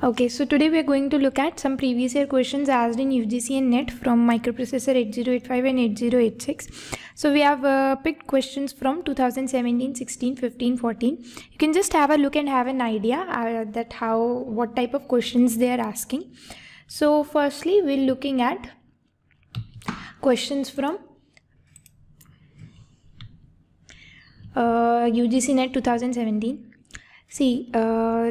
Okay, so today we are going to look at some previous year questions asked in UGC and NET from Microprocessor 8085 and 8086. So we have picked questions from 2017, 16, 15, 14. You can just have a look and have an idea that what type of questions they are asking. So firstly, we're looking at questions from UGC NET 2017. See,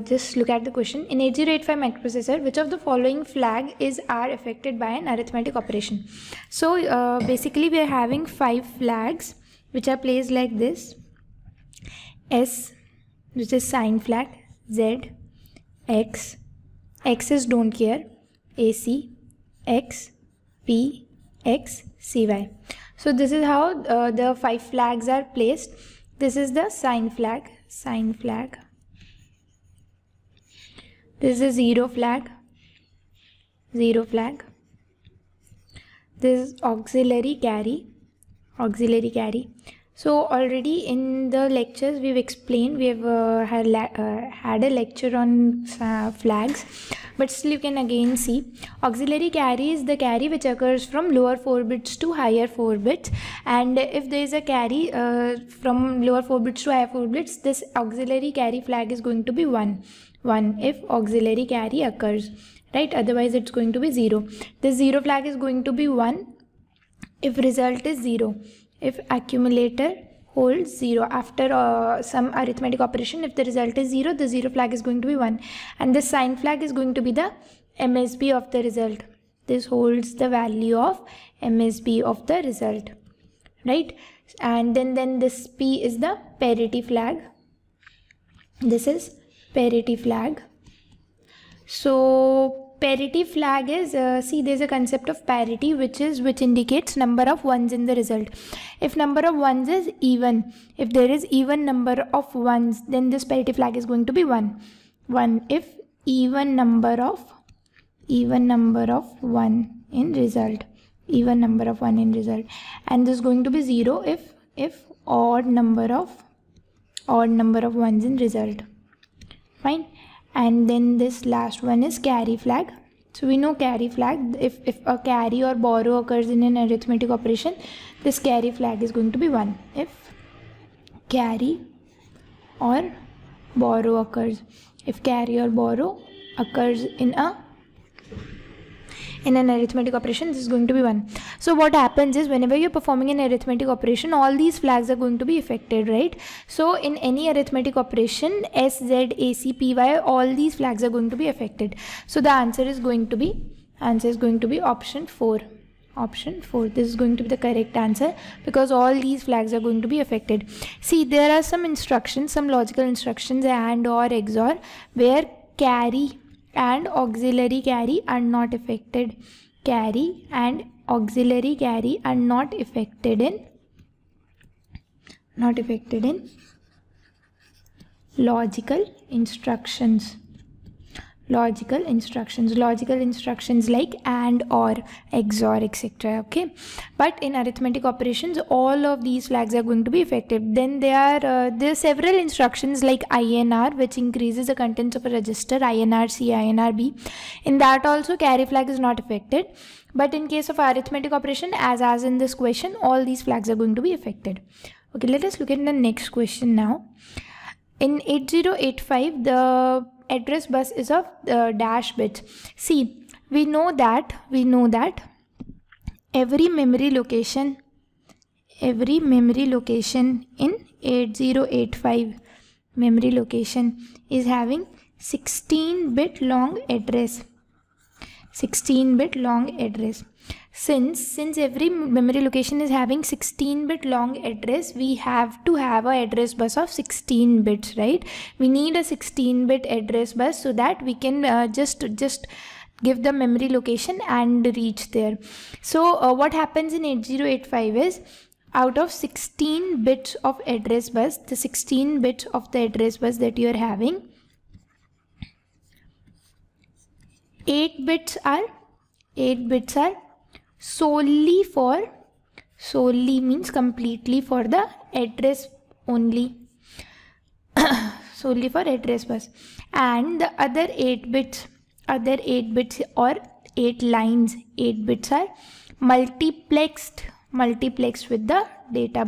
just look at the question. In 8085 microprocessor, which of the following flag are affected by an arithmetic operation? So basically we are having 5 flags which are placed like this. S, which is sign flag, Z, X, X is don't care, AC, X, P, X, CY. So this is how the 5 flags are placed. This is the sign flag, This is 0 flag, 0 flag. This is auxiliary carry, So already in the lectures we've explained, we have had a lecture on flags, but still you can again see auxiliary carry is the carry which occurs from lower 4 bits to higher 4 bits, and if there is a carry from lower 4 bits to higher 4 bits, this auxiliary carry flag is going to be 1 if auxiliary carry occurs, right? Otherwise it's going to be 0. This 0 flag is going to be 1 if result is 0. If accumulator holds 0 after some arithmetic operation, if the result is 0, the 0 flag is going to be 1, and the sign flag is going to be the MSB of the result. This holds the value of MSB of the result, right? And then this P is the parity flag. This is parity flag. So parity flag is see, there's a concept of parity which indicates number of ones in the result. If number of ones is even, if there is even number of ones, then this parity flag is going to be 1 if even number of 1 in result, and this is going to be 0 if odd number of ones in result. Fine. And then this last one is carry flag. So we know carry flag, if a carry or borrow occurs in an arithmetic operation, this carry flag is going to be 1 if carry or borrow occurs. If carry or borrow occurs in an arithmetic operation, this is going to be 1. So what happens is, whenever you're performing an arithmetic operation, all these flags are going to be affected, right? So in any arithmetic operation, S, Z, AC, PY, all these flags are going to be affected. So the answer is going to be option 4. This is going to be the correct answer, because all these flags are going to be affected. See, there are some instructions, some logical instructions, AND, OR, XOR, where carry and auxiliary carry are not affected. Carry and auxiliary carry are not affected in logical instructions like AND, OR, XOR, etc. Okay, but in arithmetic operations, all of these flags are going to be affected. Then there are several instructions like INR, which increases the contents of a register, INR C, INR B. In that also carry flag is not affected, but in case of arithmetic operation, as in this question, all these flags are going to be affected. Okay, let us look at the next question now. In 8085, the address bus is of dash bits. See, we know that every memory location in 8085 memory location is having 16-bit long address. Since every memory location is having 16-bit long address, we have to have an address bus of 16 bits, right? We need a 16-bit address bus so that we can just give the memory location and reach there. So what happens in 8085 is, out of 16 bits of address bus, the 16 bits of the address bus that you are having, 8 bits are solely means completely for the address only. Solely for address bus, and the other 8 bits are there 8 bits or 8 lines? 8 bits are multiplexed with the data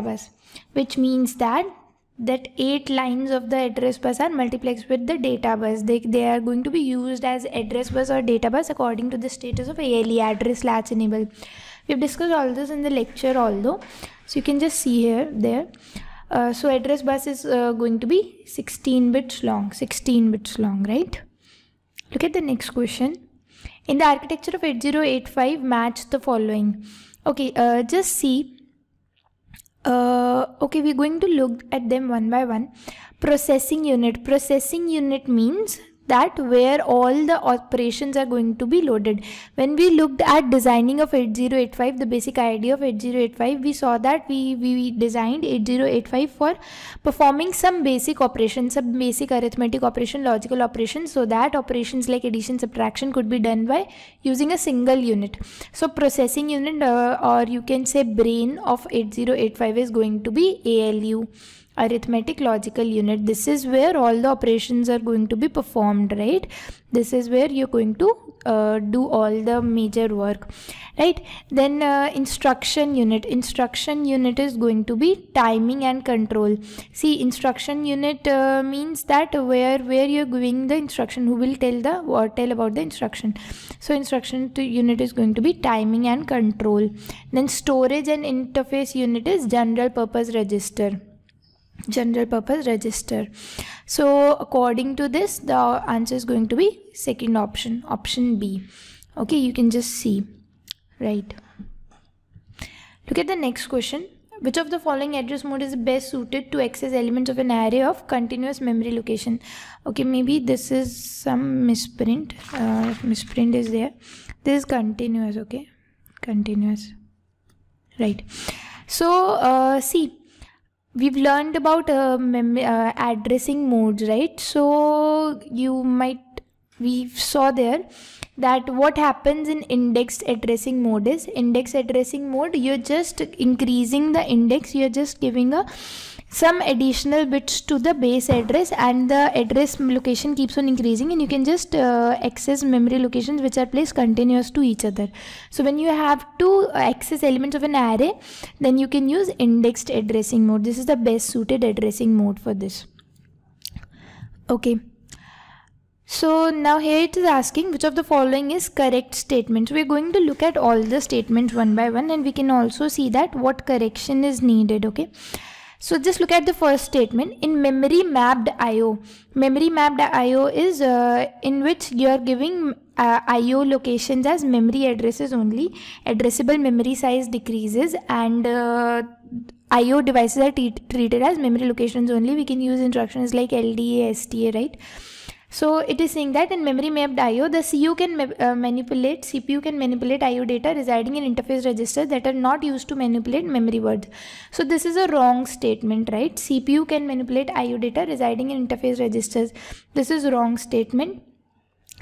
bus, which means that 8 lines of the address bus are multiplexed with the data bus. They are going to be used as address bus or data bus according to the status of ALE, address latch enable. We've discussed all this in the lecture although, so you can just see here there. So address bus is going to be 16 bits long, right? Look at the next question. In the architecture of 8085, match the following. Okay, just see. Okay, we're going to look at them one by one. Processing unit. Processing unit means that where all the operations are going to be loaded. When we looked at designing of 8085, the basic idea of 8085, we saw that we designed 8085 for performing some basic operations, some basic arithmetic operation, logical operations, so that operations like addition, subtraction could be done by using a single unit. So processing unit or you can say brain of 8085 is going to be ALU, arithmetic logical unit. This is where all the operations are going to be performed, right? This is where you're going to do all the major work, right? Then instruction unit. Instruction unit is going to be timing and control. See, instruction unit means that where you're giving the instruction, who will tell about the instruction. So instruction unit is going to be timing and control. Then storage and interface unit is general purpose register. So according to this, the answer is going to be second option B. Okay, you can just see, right? Look at the next question. Which of the following address mode is best suited to access elements of an array of continuous memory location? Okay, maybe this is some misprint. Misprint is there. This is continuous. Okay, continuous, right? So see, we've learned about addressing modes, right? So we saw there that what happens in indexed addressing mode is, you're just increasing the index, you're just giving some additional bits to the base address, and the address location keeps on increasing, and you can just access memory locations which are placed continuous to each other. So when you have to access elements of an array, then you can use indexed addressing mode. This is the best suited addressing mode for this. Okay, so now here it is asking which of the following is correct statement. So we're going to look at all the statements one by one, and we can also see that what correction is needed. Okay, so just look at the first statement. In memory mapped IO, memory mapped IO is in which you are giving IO locations as memory addresses only. Addressable memory size decreases, and IO devices are treated as memory locations only. We can use instructions like LDA, STA, right? So it is saying that in memory mapped IO, the CPU can manipulate IO data residing in interface registers that are not used to manipulate memory words. So this is a wrong statement, right? CPU can manipulate IO data residing in interface registers. This is a wrong statement,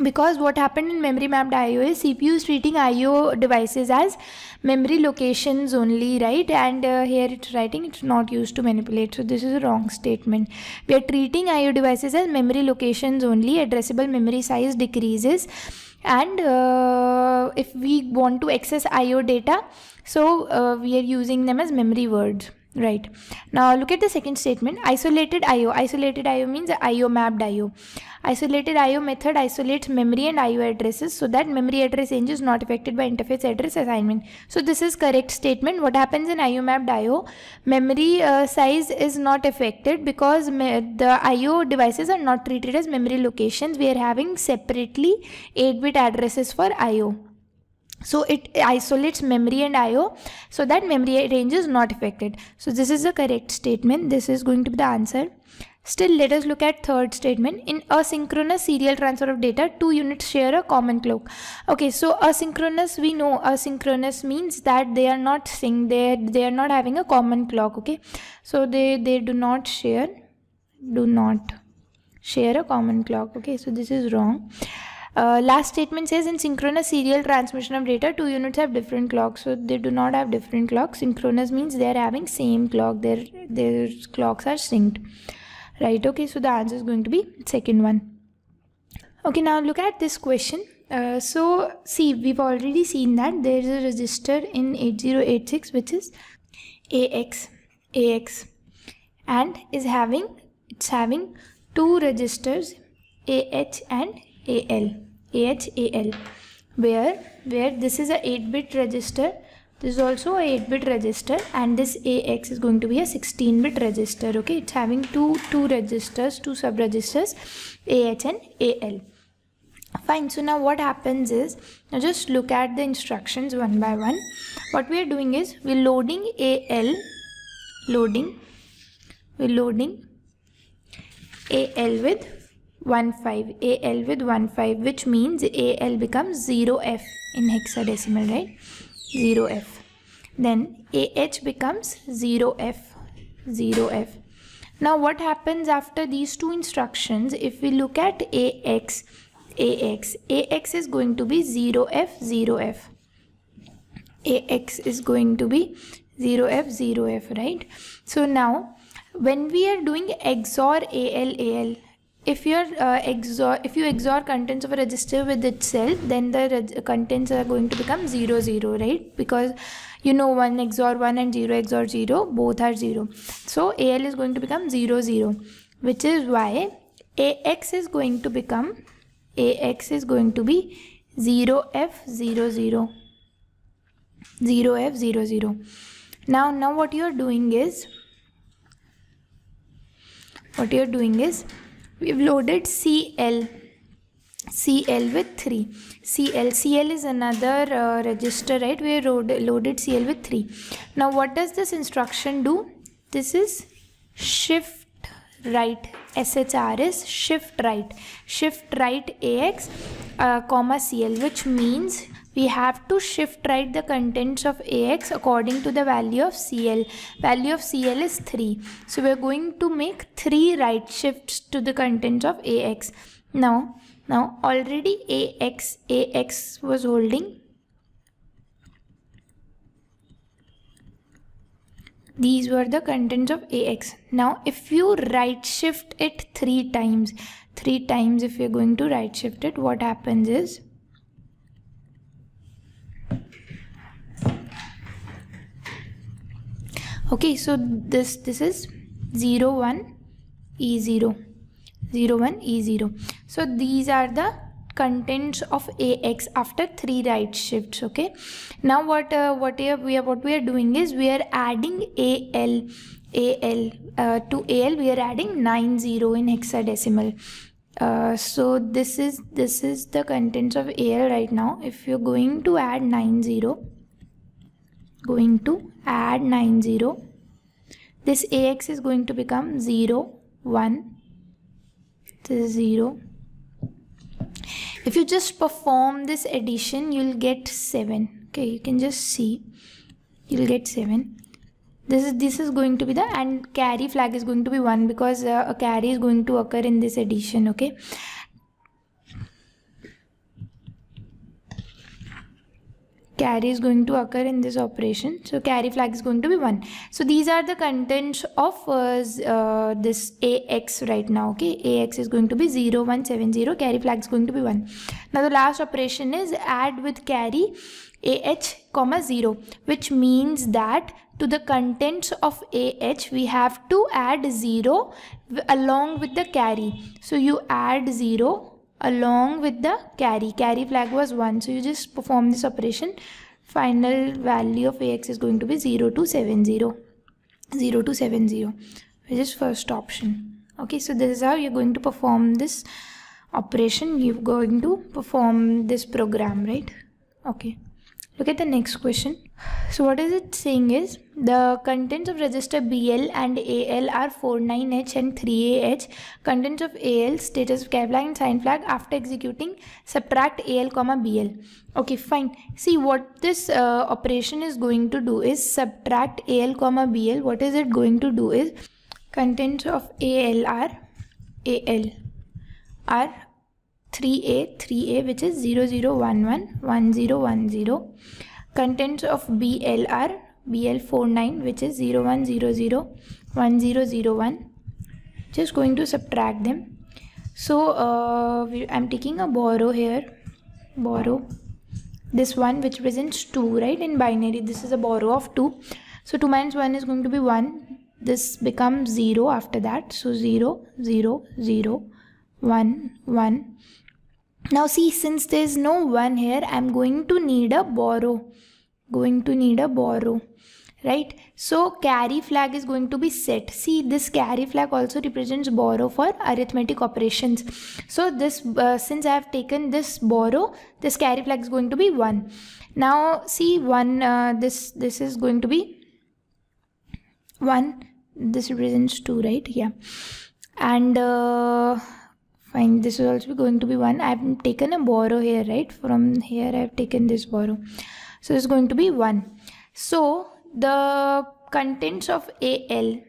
because what happened in memory mapped IO is CPU is treating IO devices as memory locations only, right? And here it's writing it's not used to manipulate. So this is a wrong statement. We are treating IO devices as memory locations only. Addressable memory size decreases, and if we want to access IO data, so we are using them as memory words, right? Now look at the second statement. Isolated IO. Isolated IO means IO mapped IO. Isolated IO method isolates memory and IO addresses so that memory address range is not affected by interface address assignment. So this is correct statement. What happens in IO mapped IO? Memory size is not affected because the IO devices are not treated as memory locations. We are having separately 8-bit addresses for IO. So it isolates memory and IO so that memory range is not affected. So this is the correct statement. This is going to be the answer. Still, let us look at third statement. In asynchronous serial transfer of data, 2 units share a common clock. Okay, so asynchronous, we know asynchronous means that they are not synced, they are not having a common clock. Okay, so they do not share a common clock. Okay, so this is wrong. Last statement says in synchronous serial transmission of data, 2 units have different clocks. So they do not have different clocks. Synchronous means they are having same clock. Their clocks are synced, right? Okay, so the answer is going to be second one. Okay, now look at this question. So see, we've already seen that there is a register in 8086 which is AX, and it's having two registers, AH and AL, where this is a 8-bit register, this is also a 8-bit register, and this AX is going to be a 16-bit register. Okay, it's having two registers, two sub-registers, AH and AL. Fine. So now what happens is, now just look at the instructions one by one. What we are doing is, we're loading AL, we're loading AL with 15, which means AL becomes 0F in hexadecimal, right? 0F. Then AH becomes 0F. Now what happens after these two instructions? If we look at AX is going to be 0F. AX is going to be 0F, right? So now when we are doing XOR AL, if you XOR contents of a register with itself, then the contents are going to become 0, right? Because you know 1 XOR 1 and 0 XOR 0, both are 0. So AL is going to become 0, which is why AX is going to be 0F00. Now what you are doing is we've loaded CL with 3. CL is another register, right? We loaded CL with 3. Now what does this instruction do? This is shift right. SHR is shift right AX, comma CL, which means we have to shift right the contents of AX according to the value of CL. Value of CL is 3. So we're going to make 3 right shifts to the contents of AX. Now already AX was holding. These were the contents of AX. Now if you right shift it 3 times, if you're going to right shift it, what happens is, okay, so this is 0 1 E0. So these are the contents of AX after 3 right shifts. Okay, now what we are doing is, we are adding AL to AL, we are adding 90 in hexadecimal. So this is the contents of AL right now. If you're going to add 90, this AX is going to become 0 1. This is 0. If you just perform this addition, you'll get 7. Okay, you can just see, you'll get 7. This is going to be the, and carry flag is going to be 1, because a carry is going to occur in this addition. Okay, carry is going to occur in this operation, so carry flag is going to be 1. So these are the contents of this AX right now. Okay, AX is going to be 0170, carry flag is going to be 1. Now the last operation is add with carry AH, 0, which means that to the contents of AH we have to add 0 along with the carry. So you add 0 along with the carry flag was 1, so you just perform this operation. Final value of AX is going to be 0270, which is first option. Okay, so this is how you're going to perform this operation. You're going to perform this program, right? Okay, look at the next question. So what is it saying is, the contents of register BL and AL are 49H and 3AH. Contents of AL, status of carry flag and sign flag after executing, subtract AL, BL. Okay, fine. See, what this operation is going to do is subtract AL, BL. What is it going to do is, contents of AL are 3A, which is 0011 1010. Contents of BL are BL49, which is 0100 1001 just going to subtract them. So I'm taking a borrow here, borrow this one which represents 2, right? In binary this is a borrow of 2. So 2 minus 1 is going to be 1. This becomes 0 after that. So 0, 0, 0, 1, 1. Now see, since there is no 1 here, I'm going to need a borrow. Right? So carry flag is going to be set. See, this carry flag also represents borrow for arithmetic operations. So this since I have taken this borrow, this carry flag is going to be 1. Now see, 1 this is going to be 1. This represents 2, right? Yeah. And fine, this is also going to be 1. I have taken a borrow here, right? From here I have taken this borrow. So it's going to be 1. So the contents of AL,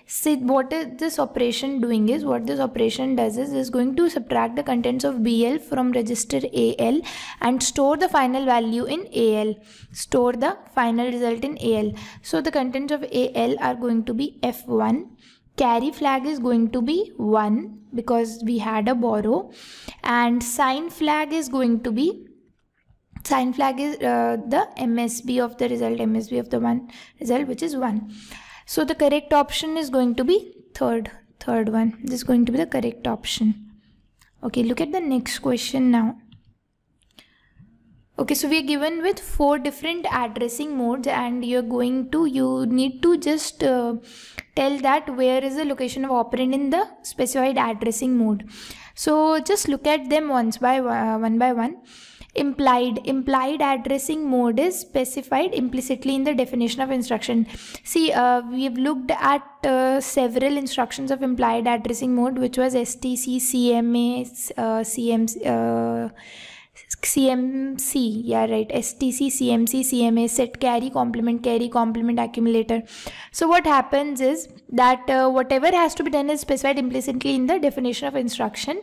see what is this operation doing is, what this operation does is going to subtract the contents of BL from register AL and store the final value in AL, store the final result in AL. So the contents of AL are going to be F1, carry flag is going to be 1 because we had a borrow, and sign flag is going to be, sign flag is the MSB of the result, MSB of the one result, which is 1. So the correct option is going to be third one. This is going to be the correct option. Okay, look at the next question now. Okay, so we are given with 4 different addressing modes, and you need to just tell that where is the location of operand in the specified addressing mode. So just look at them one by one. Implied addressing mode is specified implicitly in the definition of instruction. See, we have looked at several instructions of implied addressing mode, which was STC, CMA, CMC, yeah, right, STC, CMC, CMA, set carry, complement accumulator. So what happens is that whatever has to be done is specified implicitly in the definition of instruction.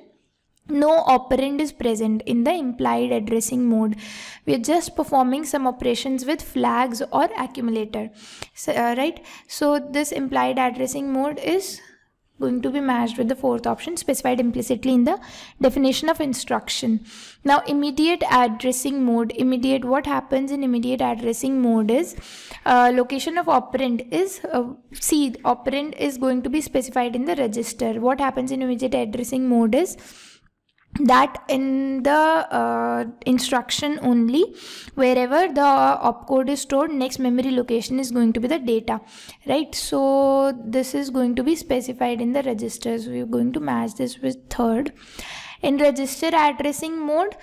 No operand is present in the implied addressing mode. We are just performing some operations with flags or accumulator. So, right? So this implied addressing mode is going to be matched with the 4th option, specified implicitly in the definition of instruction. Now immediate addressing mode. What happens in immediate addressing mode is location of operand is operand is going to be specified in the register. What happens in immediate addressing mode is that in the instruction only, wherever the opcode is stored, next memory location is going to be the data, right? So this is going to be specified in the registers. We are going to match this with 3rd. In register addressing mode,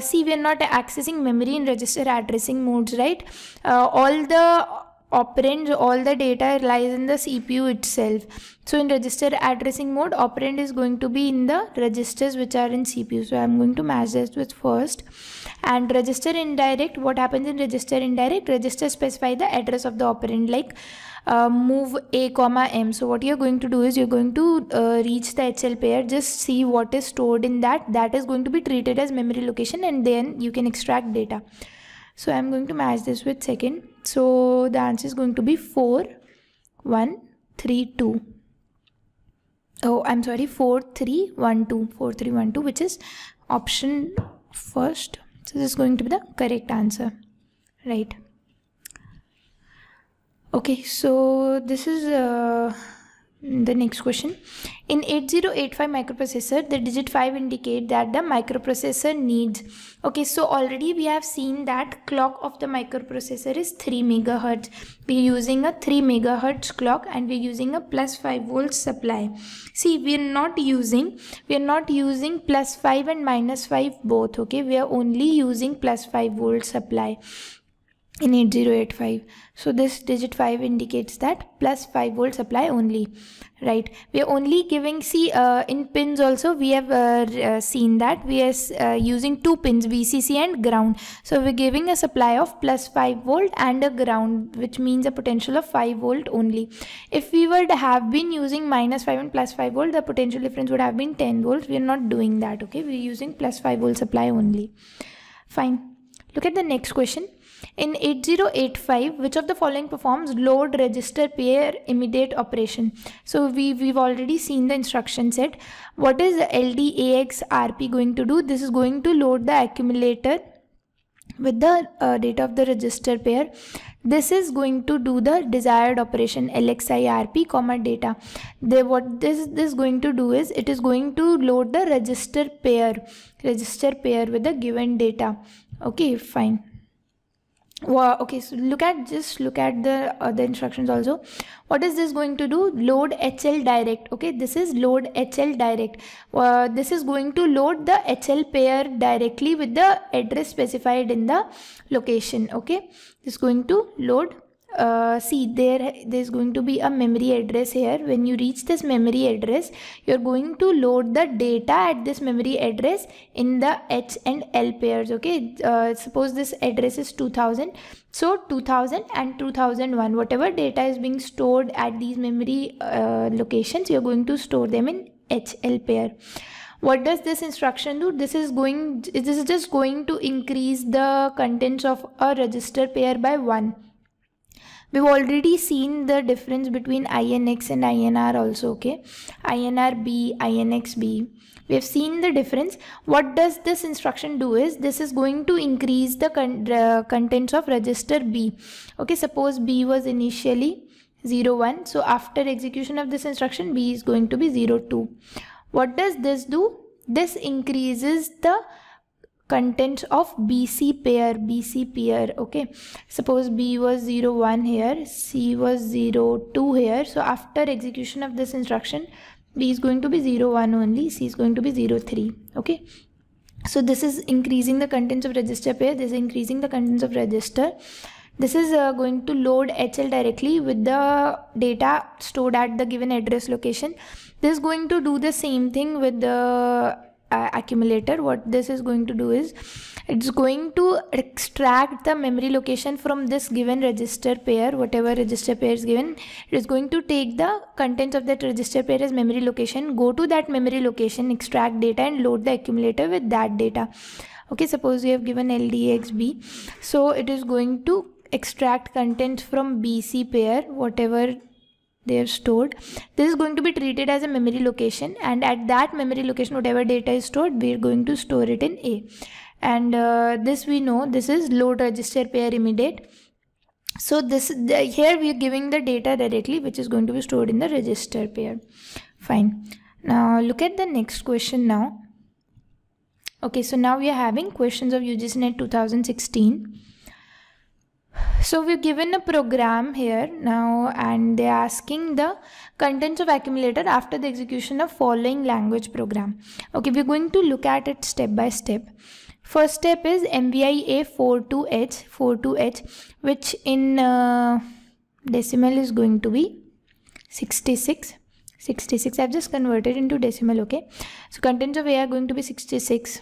see, we are not accessing memory in register addressing modes, right? All the operands, all the data lies in the CPU itself. So in register addressing mode, operand is going to be in the registers which are in CPU. So I'm going to match this with 1st. And register indirect, what happens in register indirect? Register specify the address of the operand, like move A comma M. So what you're going to do is you're going to reach the HL pair, just see what is stored in that. That is going to be treated as memory location, and then you can extract data. So I'm going to match this with 2nd. So the answer is going to be 4, 1, 3, 2. Oh, I'm sorry, 4, 3, 1, 2. 4, 3, 1, 2, which is option 1st. So this is going to be the correct answer, right? Okay, so this is the next question. In 8085 microprocessor, the digit 5 indicate that the microprocessor needs. Okay, so already we have seen that clock of the microprocessor is 3 megahertz. We are using a 3 megahertz clock, and we are using a plus 5 volt supply. See, we are not using plus 5 and minus 5 both. Okay, we are only using plus 5 volt supply in 8085. So this digit 5 indicates that plus 5 volt supply only, right? We are only giving, see, in pins also we have seen that we are using 2 pins, VCC and ground. So we're giving a supply of plus 5 volt and a ground, which means a potential of 5 volt only. If we would have been using minus 5 and plus 5 volt, the potential difference would have been 10 volts. We are not doing that. Okay, we're using plus 5 volt supply only. Fine. Look at the next question. In 8085, which of the following performs load register pair immediate operation? So we've already seen the instruction set. What is LDAX RP going to do? This is going to load the accumulator with the data of the register pair. This is going to do the desired operation LXIRP comma data. What this is going to do is it is going to load the register pair with the given data. Okay, fine. Wow, okay, so look at the other instructions also. What is this going to do? Load HL direct. Okay, this is load HL direct. This is going to load the HL pair directly with the address specified in the location. Okay, this is going to load. See, there's going to be a memory address here. When you reach this memory address, you're going to load the data at this memory address in the H and L pairs. Okay, suppose this address is 2000, so 2000 and 2001, whatever data is being stored at these memory locations, you're going to store them in HL pair. What does this instruction do? This is just going to increase the contents of a register pair by 1. We've already seen the difference between INX and INR also, okay? INR B, INX B. We have seen the difference. What does this instruction do is, this is going to increase the contents of register B. Okay, suppose B was initially 01. So after execution of this instruction, B is going to be 02. What does this do? This increases the contents of BC pair. Okay, suppose B was 01 here, C was 02 here. So after execution of this instruction, B is going to be 01 only, C is going to be 03. Okay, so this is increasing the contents of register pair, this is increasing the contents of register. This is going to load HL directly with the data stored at the given address location. This is going to do the same thing with the accumulator. What this is going to do is, it's going to extract the memory location from this given register pair, whatever register pair is given. It is going to take the contents of that register pair as memory location, go to that memory location, extract data and load the accumulator with that data. Okay, suppose we have given LDXB, so it is going to extract contents from BC pair, whatever they are stored. This is going to be treated as a memory location, and at that memory location, whatever data is stored, we are going to store it in A. And this we know, this is load register pair immediate. So here we are giving the data directly, which is going to be stored in the register pair. Fine. Now look at the next question now. Okay, so now we are having questions of UGC NET 2016. So we're given a program here now, and they're asking the contents of accumulator after the execution of following language program. Okay, we're going to look at it step by step. First step is MVI A42H, which in decimal is going to be 66. I've just converted into decimal. Okay, so contents of A are going to be 66.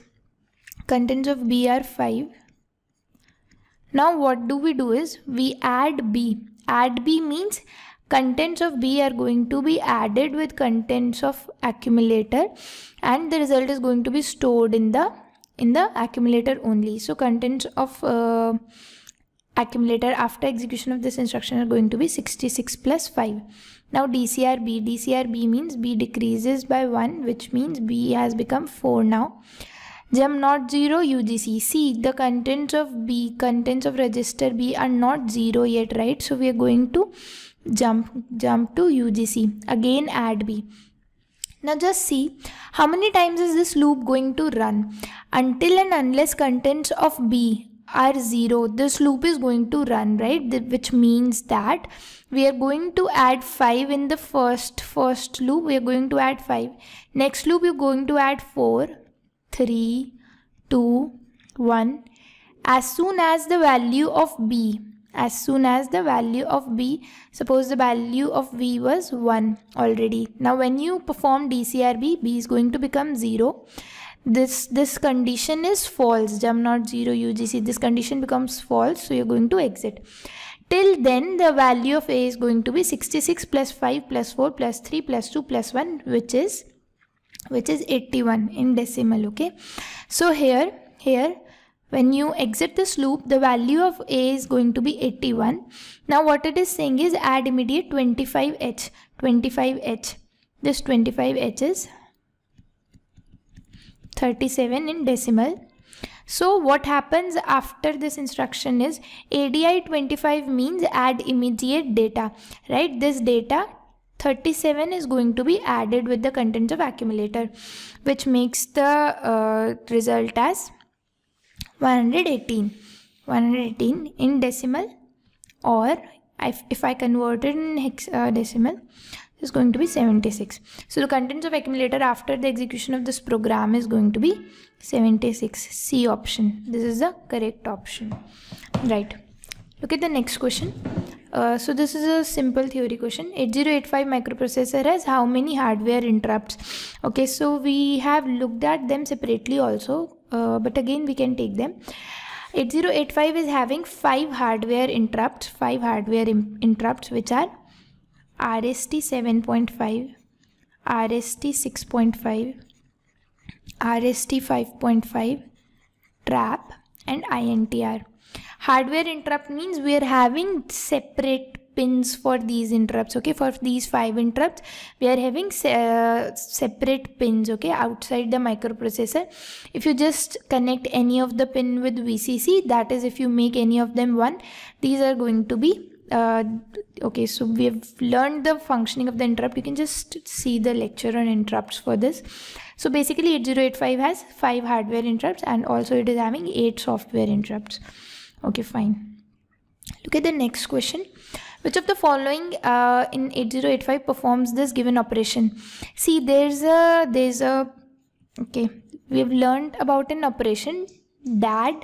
Contents of B are 5. Now what do is we add B. Add B means contents of B are going to be added with contents of accumulator, and the result is going to be stored in the accumulator only. So contents of accumulator after execution of this instruction are going to be 66 plus 5. Now DCRB. DCRB means B decreases by 1, which means B has become 4 now. Jump not 0 UGC. See, the contents of B, contents of register B are not 0 yet, right? So we are going to jump to UGC. Again add B. Now just see how many times is this loop going to run. Until and unless contents of B are 0, this loop is going to run, right? Which means that we are going to add 5 in the first loop. We are going to add 5. Next loop we are going to add 4. 3, 2, 1. As soon as the value of B, suppose the value of B was 1 already. Now when you perform DCRB, B is going to become 0. This condition is false. Jump not 0 UGC. This condition becomes false, so you're going to exit. Till then, the value of A is going to be 66 plus 5 plus 4 plus 3 plus 2 plus 1, which is 81 in decimal. Okay, so here When you exit this loop, the value of A is going to be 81. Now what it is saying is add immediate 25H. 25H. This 25H is 37 in decimal. So what happens after this instruction is ADI 25 means add immediate data, right? This data 37 is going to be added with the contents of accumulator, which makes the result as 118 in decimal, or if I convert it in hexadecimal, is going to be 76. So the contents of accumulator after the execution of this program is going to be 76. C option. This is the correct option. Right. Look at the next question. So this is a simple theory question. 8085 microprocessor has how many hardware interrupts? Okay, so we have looked at them separately also, but again we can take them. 8085 is having 5 hardware interrupts, which are RST 7.5, RST 6.5, RST 5.5, trap, and INTR. Hardware interrupt means we are having separate pins for these interrupts. Okay, for these 5 interrupts we are having separate pins, okay, outside the microprocessor. If you just connect any of the pin with VCC, that is if you make any of them 1, these are going to be okay. So we have learned the functioning of the interrupt. You can just see the lecture on interrupts for this. So basically 8085 has 5 hardware interrupts and also it is having 8 software interrupts. Okay, fine. Look at the next question. Which of the following in 8085 performs this given operation? See, there's a okay, we have learned about an operation DAD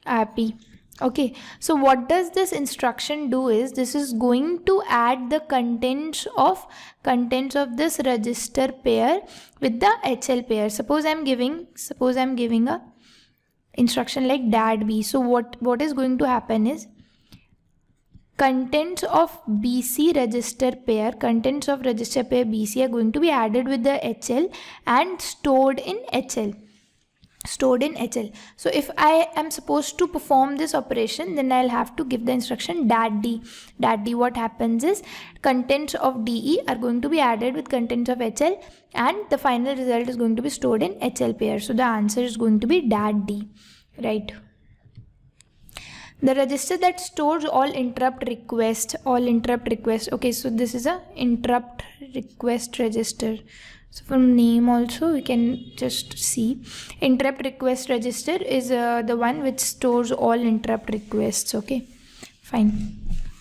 API. Okay, so what does this instruction do is this is going to add the contents of this register pair with the HL pair. Suppose I'm giving a instruction like DAD B. So what is going to happen is contents of BC register pair, BC are going to be added with the HL and stored in HL. So if I am supposed to perform this operation, then I'll have to give the instruction DAD D. What happens is contents of DE are going to be added with contents of HL and the final result is going to be stored in HL pair. So the answer is going to be DAD D, right? The register that stores all interrupt requests. Okay, so this is a interrupt request register. So from name also we can just see interrupt request register is the one which stores all interrupt requests. Okay, fine.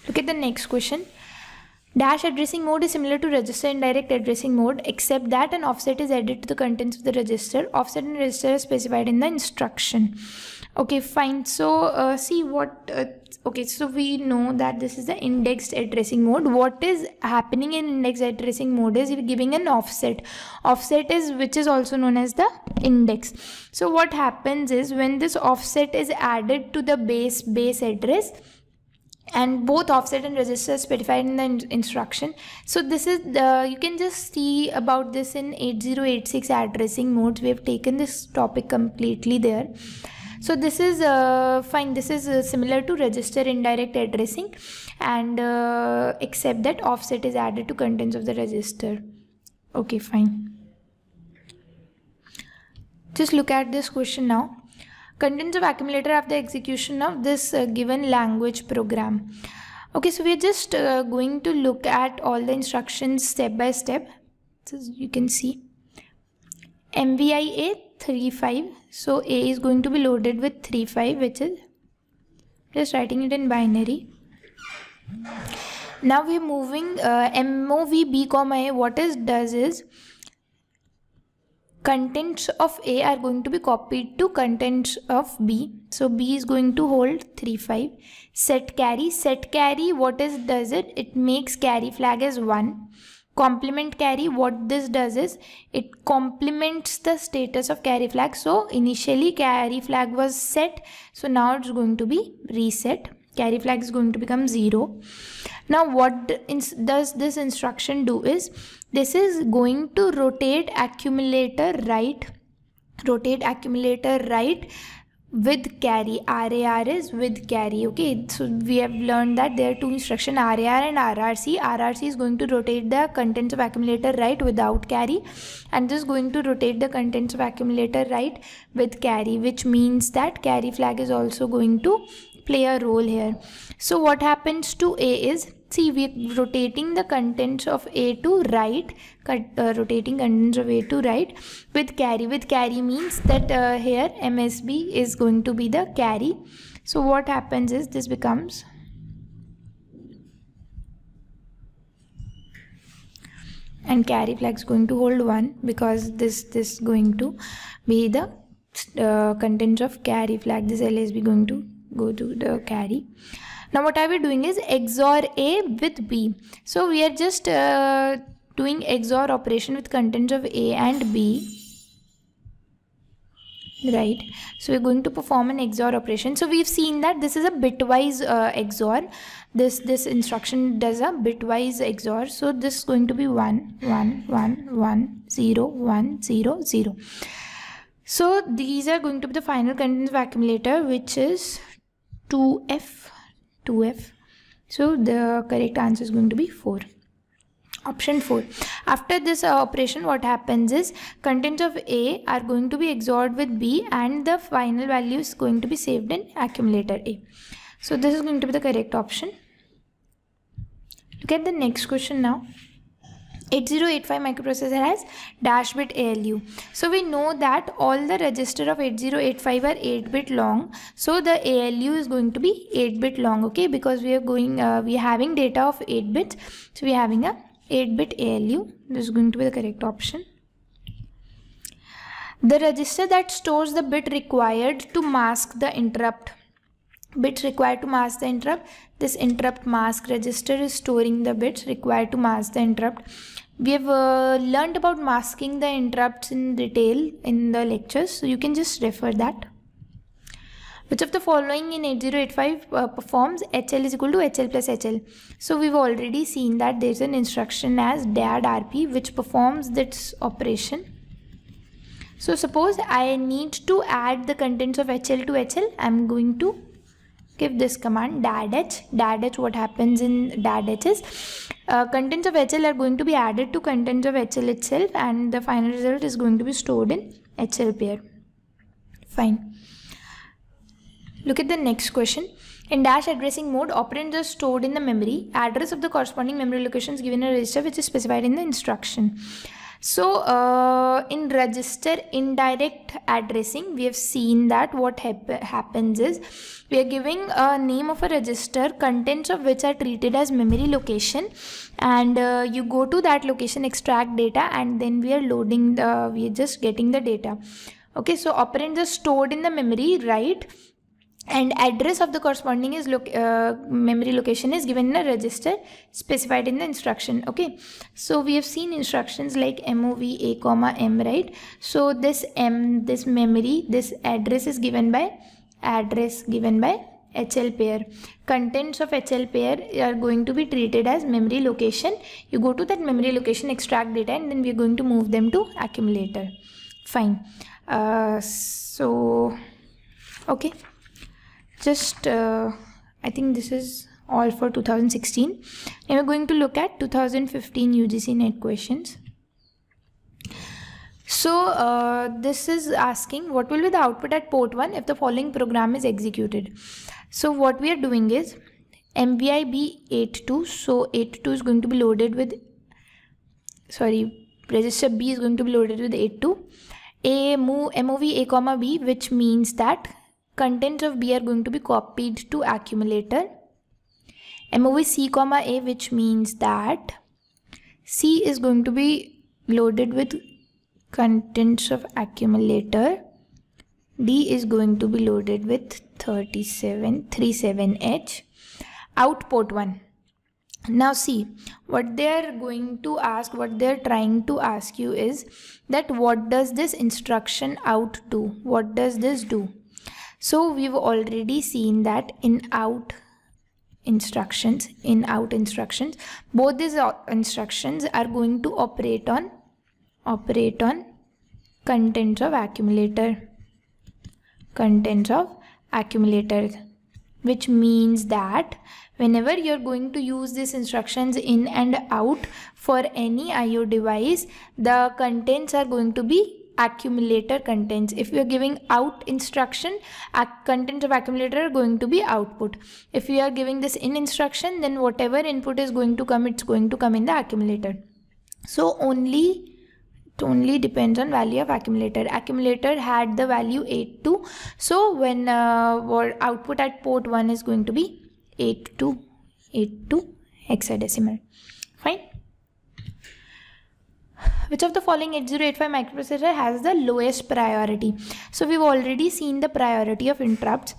Look at the next question. Dash addressing mode is similar to register indirect addressing mode except that an offset is added to the contents of the register. Offset and register are specified in the instruction. Okay, fine. So see what okay, so we know that this is the indexed addressing mode. What is happening in indexed addressing mode is we're giving an offset. Offset is which is also known as the index. So what happens is when this offset is added to the base address, and both offset and register specified in the instruction. So this is you can just see about this in 8086 addressing modes. We have taken this topic completely there. So this is fine. This is similar to register indirect addressing, and except that offset is added to contents of the register. Okay, fine. Just look at this question now. Contents of accumulator after execution of this given language program. Okay, so we are just going to look at all the instructions step by step. So you can see MVIA 35. So A is going to be loaded with 35, which is just writing it in binary. Now we are moving MOV B, A. What it does is contents of A are going to be copied to contents of B. So B is going to hold 35. Set carry, what is does it? It makes carry flag as 1. Complement carry, what this does is it complements the status of carry flag. So initially carry flag was set, so now it's going to be reset. Carry flag is going to become 0. Now what does this instruction do is this is going to rotate accumulator right with carry. RAR is with carry. Okay, so we have learned that there are two instructions, RAR and RRC. RRC is going to rotate the contents of accumulator right without carry, and this is going to rotate the contents of accumulator right with carry, which means that carry flag is also going to play a role here. So what happens to A is, see, we're rotating the contents of A to right, rotating contents of A to right with carry. With carry means that here MSB is going to be the carry. So what happens is this becomes and carry flag is going to hold 1 because this is going to be the contents of carry flag. This LSB going to go to the carry. Now what are we doing is XOR A with B. So we are just doing XOR operation with contents of A and B. Right, so we're going to perform an XOR operation. So we've seen that this is a bitwise XOR. This instruction does a bitwise XOR. So this is going to be 1 1 1 1 0 1 0 0. So these are going to be the final contents of accumulator, which is 2F. So the correct answer is going to be 4. Option 4. After this operation, what happens is contents of A are going to be XORed with B and the final value is going to be saved in accumulator A. So this is going to be the correct option. Look at the next question now. 8085 microprocessor has dash bit ALU. So we know that all the register of 8085 are 8-bit long. So the ALU is going to be 8-bit long. Okay, because we are having data of 8 bits. So we are having a 8-bit ALU. This is going to be the correct option. The register that stores the bit required to mask the interrupt. Bits required to mask the interrupt. This interrupt mask register is storing the bits required to mask the interrupt. We have learned about masking the interrupts in detail in the lectures, so you can just refer that. Which of the following in 8085 performs HL is equal to HL plus HL? So we've already seen that there's an instruction as DAD RP which performs this operation. So suppose I need to add the contents of HL to HL, I'm going to give this command DADH. DADH, what happens in DADH is contents of HL are going to be added to contents of HL itself and the final result is going to be stored in HL pair. Fine. Look at the next question. In dash addressing mode, operands are stored in the memory. Address of the corresponding memory location is given in a register which is specified in the instruction. So in register indirect addressing, we have seen that what happens is we are giving a name of a register, contents of which are treated as memory location, and you go to that location, extract data, and then we are loading we are just getting the data. Okay, so operands are stored in the memory, right? And address of the corresponding is memory location is given in a register specified in the instruction. Okay, so we have seen instructions like MOV A, M, right? So this this memory, this address is given by HL pair. Contents of HL pair are going to be treated as memory location. You go to that memory location, extract data, and then we are going to move them to accumulator. Fine. So okay. Just I think this is all for 2016. Now we're going to look at 2015 UGC net questions. So this is asking what will be the output at port 1 if the following program is executed. So what we are doing is MVI B82. So 82 is going to be loaded with, register B is going to be loaded with 82. MOV A, B, which means that contents of B are going to be copied to accumulator. MOV C, A, which means that C is going to be loaded with contents of accumulator. D is going to be loaded with 37H. Out port 1. Now see, what they are going to ask, what they are trying to ask you is that what does this instruction out do? What does this do? So we've already seen that in out instructions, both these instructions are going to operate on contents of accumulator. contents of accumulator, which means that whenever you're going to use these instructions in and out for any IO device, the contents are going to be accumulator contents. If you're giving out instruction, contents of accumulator are going to be output. If you are giving this in instruction, then whatever input is going to come, it's going to come in the accumulator. So it only depends on value of accumulator. Accumulator had the value 82, so when output at port 1 is going to be 8282 hexadecimal. Fine. Which of the following 8085 microprocessor has the lowest priority? So we've already seen the priority of interrupts.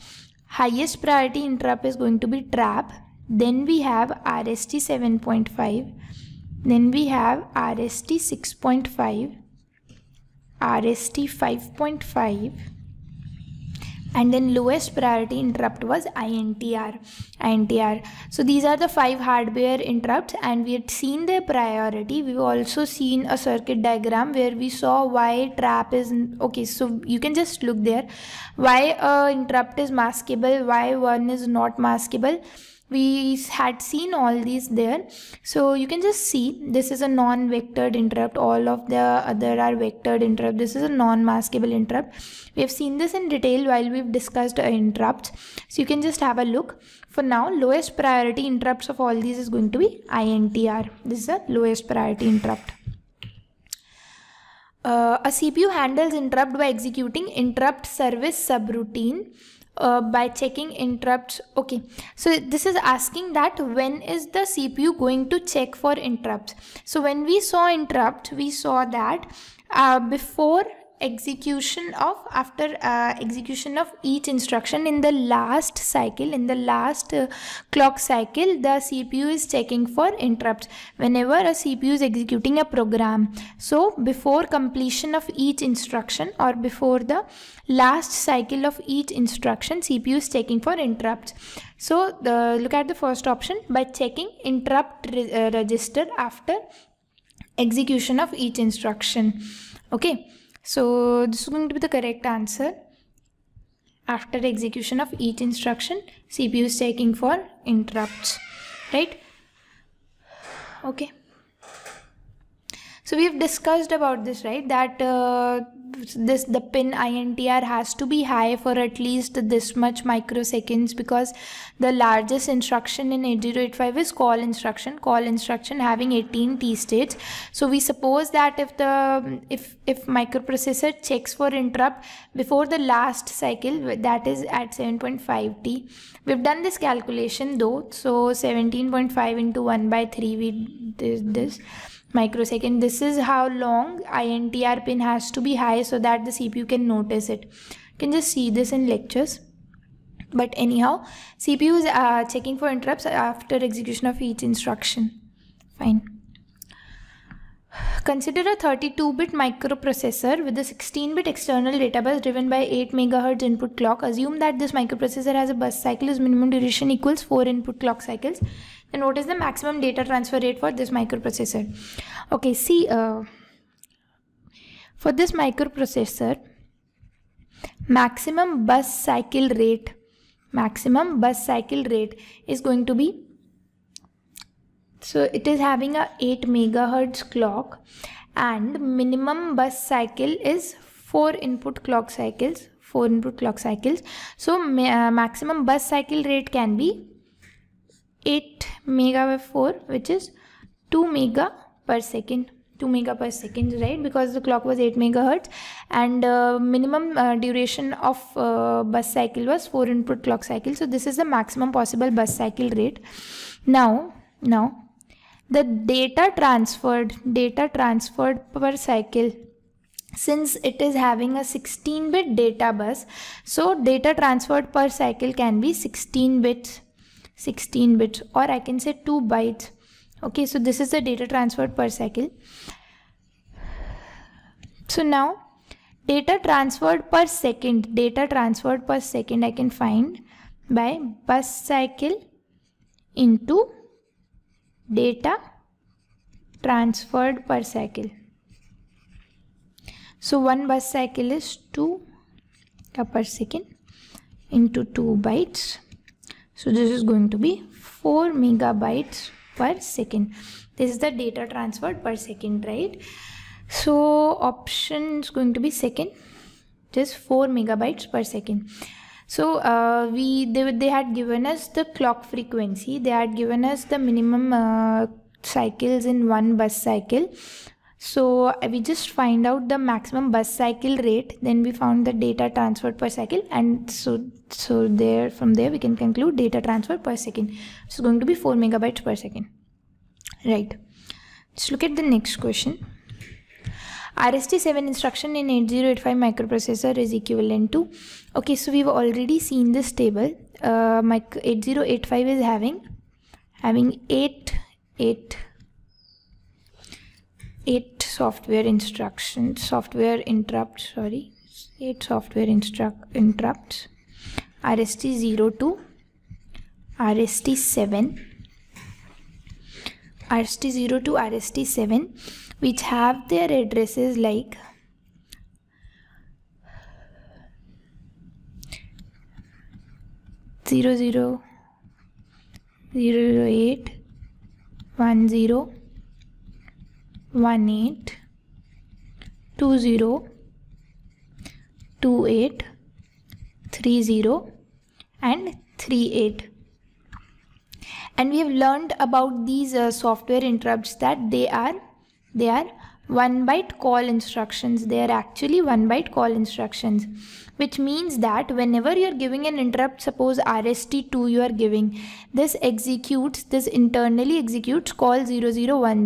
Highest priority interrupt is going to be trap. Then we have RST 7.5. Then we have RST 6.5, RST 5.5, and then lowest priority interrupt was INTR. So these are the 5 hardware interrupts, and we had seen their priority. We've also seen a circuit diagram where we saw why trap is okay. So you can just look there, why interrupt is maskable, why one is not maskable. We had seen all these there. So you can just see this is a non-vectored interrupt, all of the other are vectored interrupt. This is a non-maskable interrupt. We have seen this in detail while we've discussed interrupts, so you can just have a look. For now, lowest priority interrupts of all these is going to be INTR. This is a lowest priority interrupt. A CPU handles interrupt by executing interrupt service subroutine by checking interrupts. Okay, so this is asking that when is the CPU going to check for interrupts. So when we saw interrupt, we saw that before execution of, after execution of each instruction in the last cycle, in the last clock cycle, the CPU is checking for interrupts whenever a CPU is executing a program. So before completion of each instruction or before the last cycle of each instruction, CPU is checking for interrupts. So look at the first option, by checking interrupt register after execution of each instruction. Okay, so this is going to be the correct answer. After execution of each instruction, CPU is checking for interrupts, right? Okay, so we have discussed about this, right, that the pin INTR has to be high for at least this much microseconds, because the largest instruction in 8085 is call instruction having 18 T states. So we suppose that if microprocessor checks for interrupt before the last cycle, that is at 7.5 T. We've done this calculation though, so 17.5 into 1/3 we did this microsecond. This is how long INTR pin has to be high so that the CPU can notice it. You can just see this in lectures. But anyhow, CPU is checking for interrupts after execution of each instruction. Fine. Consider a 32-bit microprocessor with a 16-bit external data bus driven by 8 MHz input clock. Assume that this microprocessor has a bus cycle whose minimum duration equals 4 input clock cycles. Then what is the maximum data transfer rate for this microprocessor? Okay, see, for this microprocessor, maximum bus cycle rate is going to be, so it is having a 8 MHz clock and minimum bus cycle is 4 input clock cycles. So maximum bus cycle rate can be 8 mega by 4, which is 2 mega per second, right, because the clock was 8 MHz and minimum duration of bus cycle was 4 input clock cycle. So this is the maximum possible bus cycle rate. Now the data transferred per cycle, since it is having a 16-bit data bus, so data transferred per cycle can be 16 bits, or I can say 2 bytes. Okay, so this is the data transferred per cycle. So now data transferred per second I can find by bus cycle into data transferred per cycle. So one bus cycle is 2 per second into 2 bytes. So this is going to be 4 megabytes per second. This is the data transferred per second, right? So option is going to be second, just 4 megabytes per second. So they had given us the clock frequency, they had given us the minimum cycles in one bus cycle. So we just find out the maximum bus cycle rate, then we found the data transferred per cycle, and so from there we can conclude data transfer per second. So it's going to be 4 megabytes per second, right? Let's look at the next question. RST7 instruction in 8085 microprocessor is equivalent to, okay, so we've already seen this table. 8085 is having 8 software interrupts, 8 software interrupts, RST0 to RST7, RST0 to RST7, which have their addresses like 00, 008, 10, 18, 20, 28, 30 and 38. And we have learned about these software interrupts that they are 1 byte call instructions. They are actually 1 byte call instructions, which means that whenever you are giving an interrupt, suppose RST2 you are giving, this internally executes call 0010.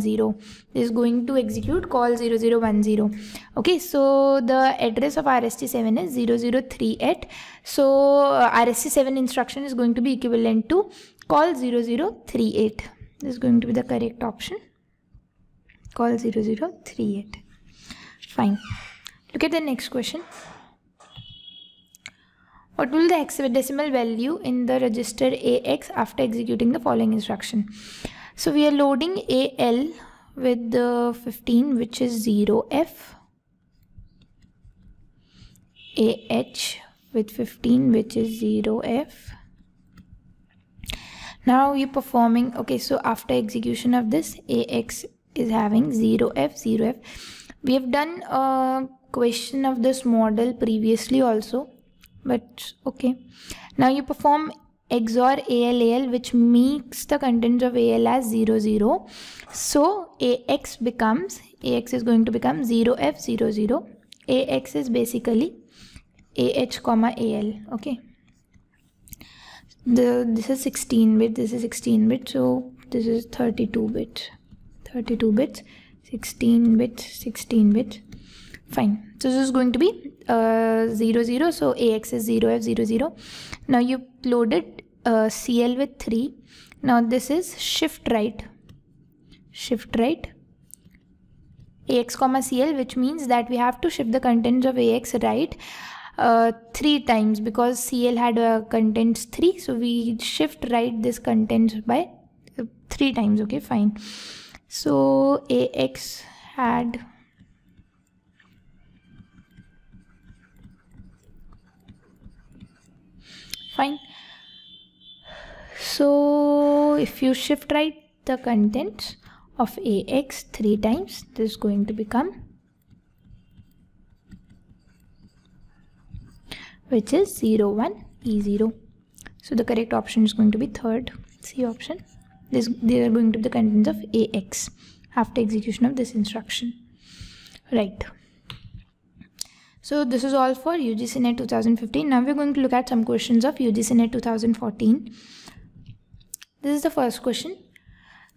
This is going to execute call 0010. Okay, so the address of RST7 is 0038. So RST7 instruction is going to be equivalent to call 0038. This is going to be the correct option. Call 0038. Fine. Look at the next question. What will the hexadecimal value in the register AX after executing the following instruction? So we are loading AL with the 15, which is 0F, AH with 15, which is 0F. Now you're performing, okay, so after execution of this, AX is having 0F, 0F. We have done a question of this model previously also, but okay. Now you perform XOR AL, which makes the contents of AL as 0, 0. So AX is going to become 0F, 0, 0. AX is basically AH, AL, okay. This is 16 bit, this is 16 bit, so this is 32 bit. 32 bits, 16 bits, 16 bits. Fine. So this is going to be 0, 0. So AX is 0F, 0, 0. Now you loaded CL with 3. Now this is shift right. Shift right. AX, CL, which means that we have to shift the contents of AX right 3 times, because CL had contents 3. So we shift right this contents by 3 times. Okay, fine. So AX had fine. So if you shift right the contents of AX 3 times, this is going to become, which is 0, 1, E0. So the correct option is going to be third, C option. They are going to be the contents of AX after execution of this instruction, right? So this is all for UGC NET 2015. Now we're going to look at some questions of UGC NET 2014. This is the first question.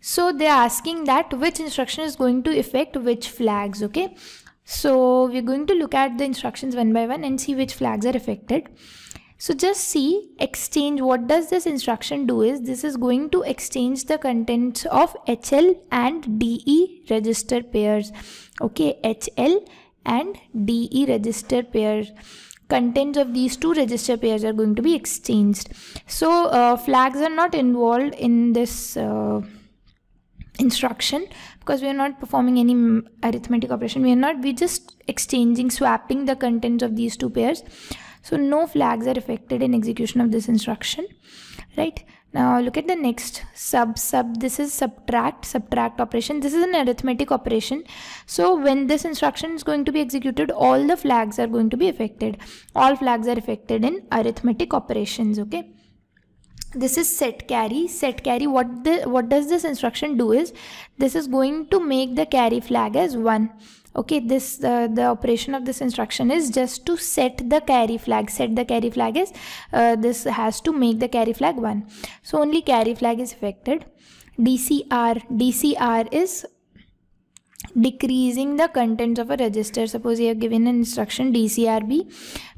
So they're asking that which instruction is going to affect which flags, okay? So we're going to look at the instructions one by one and see which flags are affected. So just see exchange. What does this instruction do is, this is going to exchange the contents of HL and DE register pairs. Okay, HL and DE register pairs. Contents of these two register pairs are going to be exchanged. So flags are not involved in this instruction, because we are not performing any arithmetic operation. We're just exchanging, swapping the contents of these two pairs. So no flags are affected in execution of this instruction, right? Now look at the next sub. This is subtract operation. This is an arithmetic operation. So when this instruction is going to be executed, all the flags are going to be affected. All flags are affected in arithmetic operations, okay? This is set carry. What does this instruction do is, this is going to make the carry flag as 1. Okay, this the operation of this instruction is just to set the carry flag. Set the carry flag is this has to make the carry flag 1. So only carry flag is affected. DCR is decreasing the contents of a register. Suppose you have given an instruction DCR B.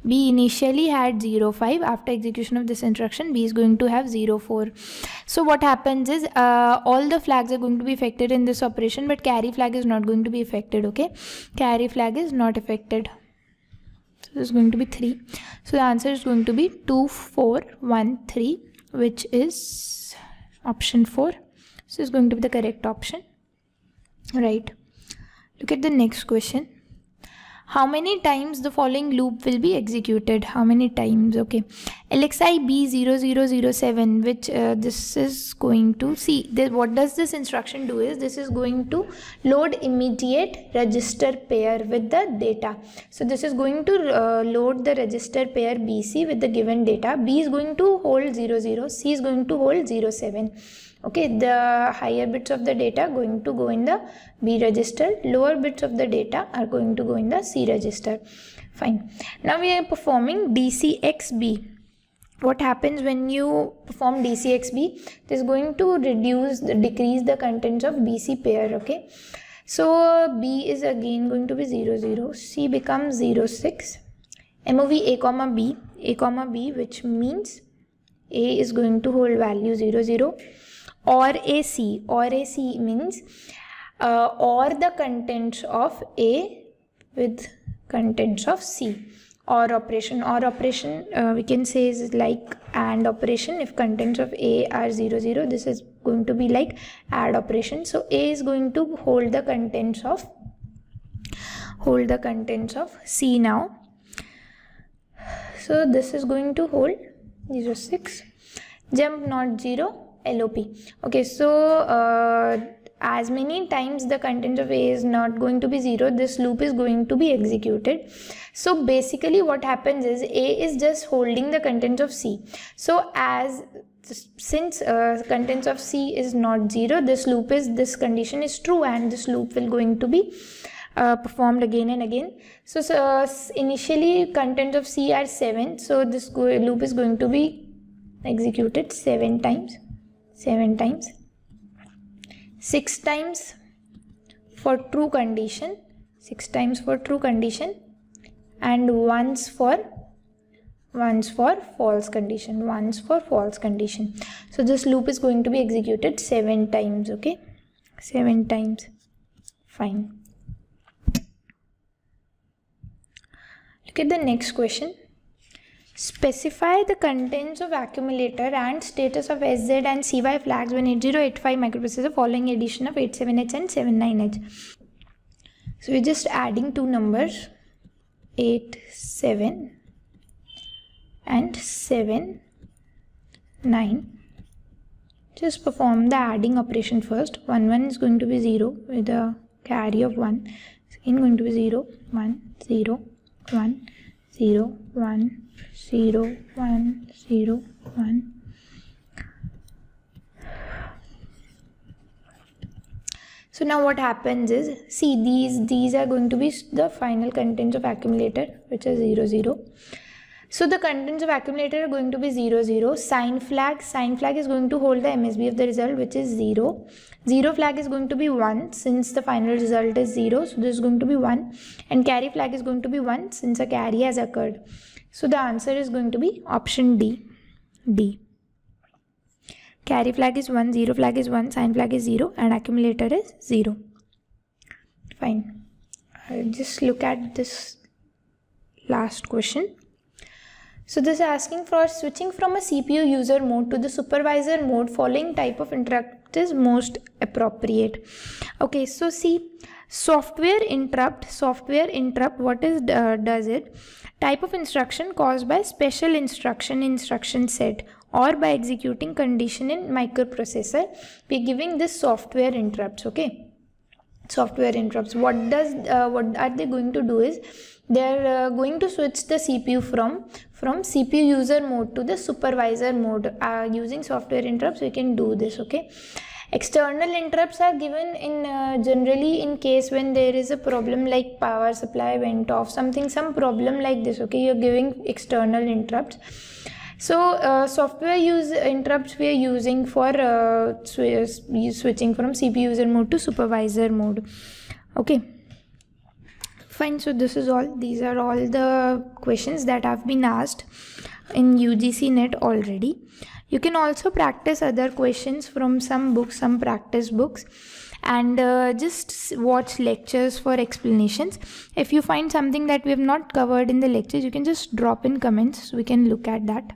B initially had 05. After execution of this instruction, B is going to have 04. So what happens is all the flags are going to be affected in this operation, but carry flag is not going to be affected. Okay, carry flag is not affected. So this is going to be 3. So the answer is going to be 2413, which is option 4. So it's going to be the correct option, right? Look at the next question. How many times the following loop will be executed? How many times? Okay, LXI B0007, which this is going to see. What does this instruction do is, this is going to load immediate register pair with the data. So this is going to load the register pair BC with the given data. B is going to hold 00, C is going to hold 07. Okay, the higher bits of the data going to go in the B register, lower bits of the data are going to go in the C register. Fine. Now we are performing DCXB. What happens when you perform DCXB? It is going to decrease the contents of BC pair. Okay, so B is again going to be 00, C becomes 06, MOV A comma B, which means A is going to hold value 00. Or AC means or the contents of A with contents of C. Or operation we can say is like AND operation. If contents of A are 00, this is going to be like add operation. So A is going to hold the contents of C now. So this is going to hold 06, jump not 0, LOP. Okay, so as many times the content of A is not going to be 0, this loop is going to be executed. So basically what happens is, A is just holding the contents of C. So since contents of C is not 0, this condition is true, and this loop will going to be performed again and again. So initially contents of C are 7, so this loop is going to be executed 7 times. 6 times for true condition, and once for false condition. So this loop is going to be executed 7 times. Okay, 7 times. Fine. Look at the next question. Specify the contents of accumulator and status of SZ and CY flags when 8085 microprocessor following addition of 87H and 79H. So we're just adding two numbers, 87 and 79. Just perform the adding operation first. 1 is going to be 0 with a carry of 1. Second going to be 0, 1, 0, 1, 0, 1, 0, 1, 0, 1. So now what happens is, see, these are going to be the final contents of accumulator, which is 0, 0. So the contents of accumulator are going to be 0, 0. Sign flag is going to hold the MSB of the result, which is 0. 0 flag is going to be 1 since the final result is 0. So this is going to be 1. And carry flag is going to be 1 since a carry has occurred. So the answer is going to be option D. Carry flag is 1, 0 flag is 1, sign flag is 0, and accumulator is 0. Fine. Just look at this last question. So this is asking for switching from a CPU user mode to the supervisor mode, following type of interrupt is most appropriate. Okay, so see, Software interrupt, what is does it? Type of instruction caused by special instruction set or by executing condition in microprocessor. We are giving this software interrupts. Okay, software interrupts, what are they going to do is they are going to switch the CPU from CPU user mode to the supervisor mode. Using software interrupts we can do this. Okay, external interrupts are given in generally in case when there is a problem like power supply went off, some problem like this. Okay, you're giving external interrupts. So software interrupts we are using for switching from CPU user mode to supervisor mode. Okay, fine. So this is all. These are all the questions that have been asked in UGC net already. You can also practice other questions from some books, some practice books, and just watch lectures for explanations. If you find something that we have not covered in the lectures, you can just drop in comments. We can look at that.